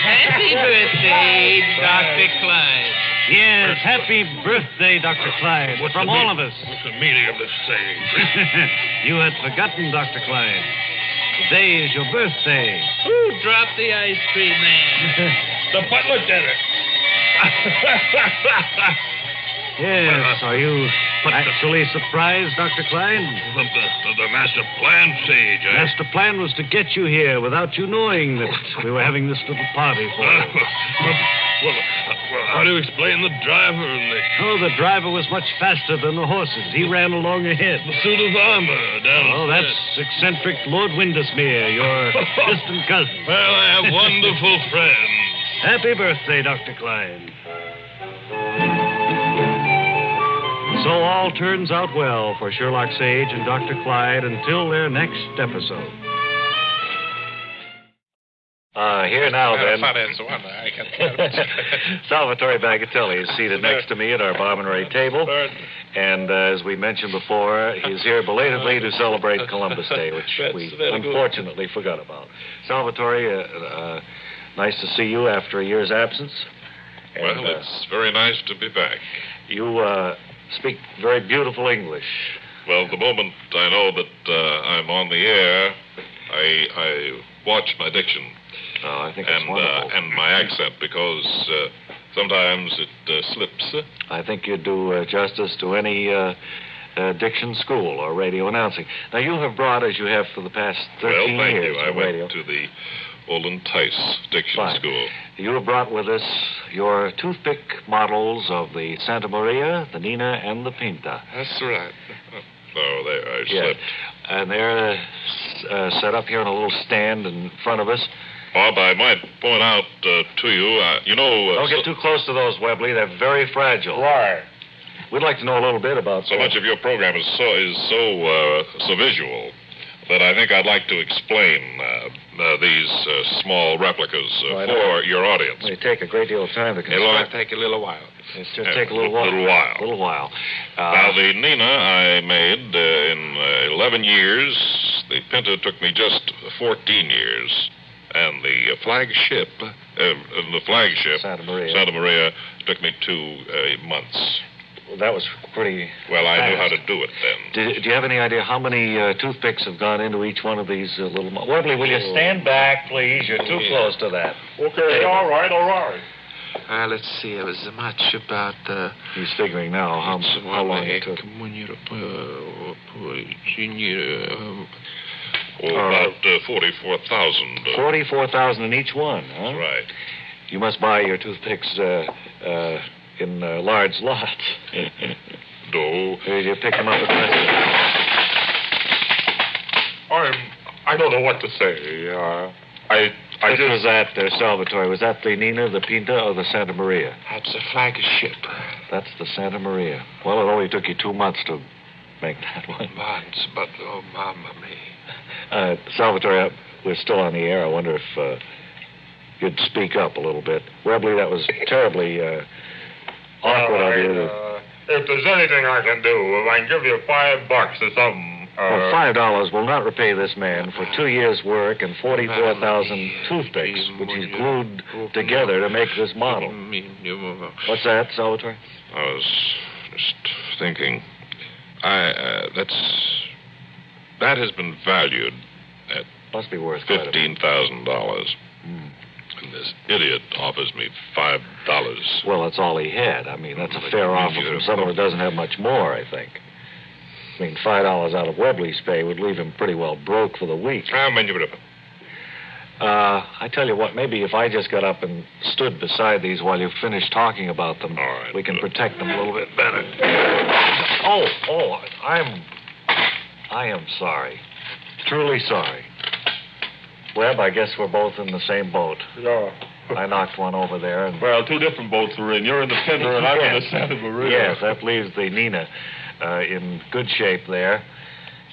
Happy birthday, Dr. Clyde. Yes, happy birthday, Dr. Clyde, from all of us. What's the meaning of this saying? You had forgotten, Dr. Clyde. Today is your birthday. Who dropped the ice cream, man? The butler did it. Yes, are you actually surprised, Dr. Clyde? The master plan, Sage. Master plan was to get you here without you knowing that we were having this little party for you. Well, how do you explain the driver and the... Oh, the driver was much faster than the horses. He ran along ahead. The suit of armor down... Oh, that's eccentric Lord Windesmere, your distant cousin. Well, I have wonderful friends. Happy birthday, Dr. Clyde. So all turns out well for Sherlock Sage and Dr. Clyde until their next episode. Here now, then. Salvatore Bagatelle is seated next to me at our Bob and Ray table. And as we mentioned before, he's here belatedly to celebrate Columbus Day, which we unfortunately forgot about. Salvatore, nice to see you after a year's absence. And, well, it's very nice to be back. You speak very beautiful English. Well, the moment I know that I'm on the air, I watch my diction. Oh, I think it's wonderful. And my accent, because sometimes it slips. I think you do justice to any diction school or radio announcing. Now, you have brought, as you have for the past 13 thank years, you. I went to the Olin Tice Diction School. You have brought with us your toothpick models of the Santa Maria, the Nina, and the Pinta. That's right. Oh, there, I slipped. And they're set up here on a little stand in front of us. Bob, I might point out to you, you know... Don't get too close to those, Webley. They're very fragile. Why? We'd like to know a little bit about... So much of your program is so visual that I think I'd like to explain these small replicas for your audience. They take a great deal of time to construct. It'll take a little while. It's just take a little while. Now, the Nina I made in 11 years. The Pinta took me just 14 years. And the flagship, Santa Maria, took me 2 months. Well, that was pretty... Well, I knew how to do it then. Do you have any idea how many toothpicks have gone into each one of these little... Webley, will you stand back, please? You're too close to that. Okay, all right. Let's see. It was much about... He's figuring now how long it took. About 44,000. 44,000 in each one, huh? That's right. You must buy your toothpicks in large lots. No. You pick them up at restaurants. I don't know what to say. Which was that, Salvatore? Was that the Nina, the Pinta, or the Santa Maria? That's a flagship. That's the Santa Maria. Well, it only took you 2 months to make that one. Months, but oh, mamma mia. Salvatore, we're still on the air. I wonder if you'd speak up a little bit. Webley, that was terribly awkward of you. If there's anything I can do, if I can give you $5 or something. Well, $5 will not repay this man for 2 years' work and 44,000 toothpicks, which he's glued together to make this model. What's that, Salvatore? I was just thinking. That has been valued at must be worth $15,000. And this idiot offers me $5. Well, that's all he had. I mean, that's a fair offer from someone who doesn't have much more, I think. I mean, $5 out of Webley's pay would leave him pretty well broke for the week. I tell you what, maybe if I just got up and stood beside these while you finish talking about them, we can protect them a little bit better. I am sorry. Truly sorry. Webb, I guess we're both in the same boat. Yeah. I knocked one over there. And... Well, 2 different boats are in. You're in the Pinta and I'm in the Santa Maria. Yes, that leaves the Nina in good shape there.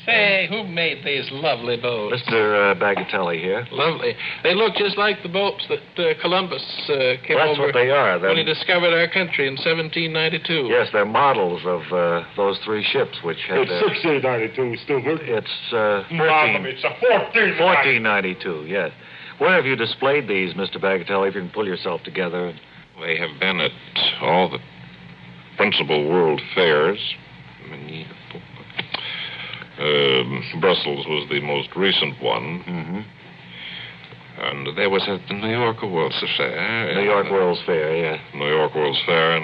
Say, who made these lovely boats? Mr. Bagatelle here. Lovely. They look just like the boats that Columbus came over... That's what they are. When he discovered our country in 1792. Yes, they're models of those 3 ships, which had... It's 1692, stupid. It's It's a 1492, yes. Where have you displayed these, Mr. Bagatelle, if you can pull yourself together? They have been at all the principal world fairs. Brussels was the most recent one. Mm-hmm. And there was at the New York World's Fair. New York World's Fair, yeah. New York World's Fair in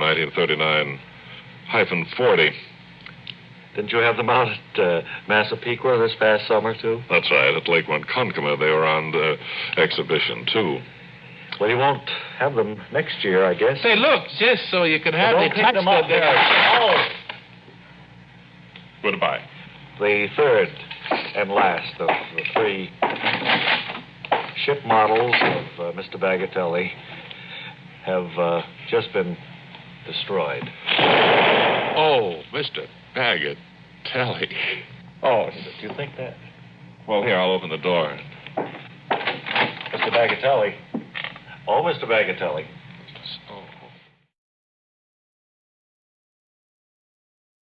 1939-40. Didn't you have them out at Massapequa this past summer, too? That's right. At Lake Ronkonkoma, they were on exhibition, too. Well, you won't have them next year, I guess. Say, look, just so you could have Don't pick them up there. Oh! Goodbye. The third and last of the three ship models of Mr. Bagatelli have just been destroyed. Oh, Mr. Bagatelli. Oh, did you think that? Well, here, I'll open the door. Mr. Bagatelli. Oh, Mr. Bagatelli.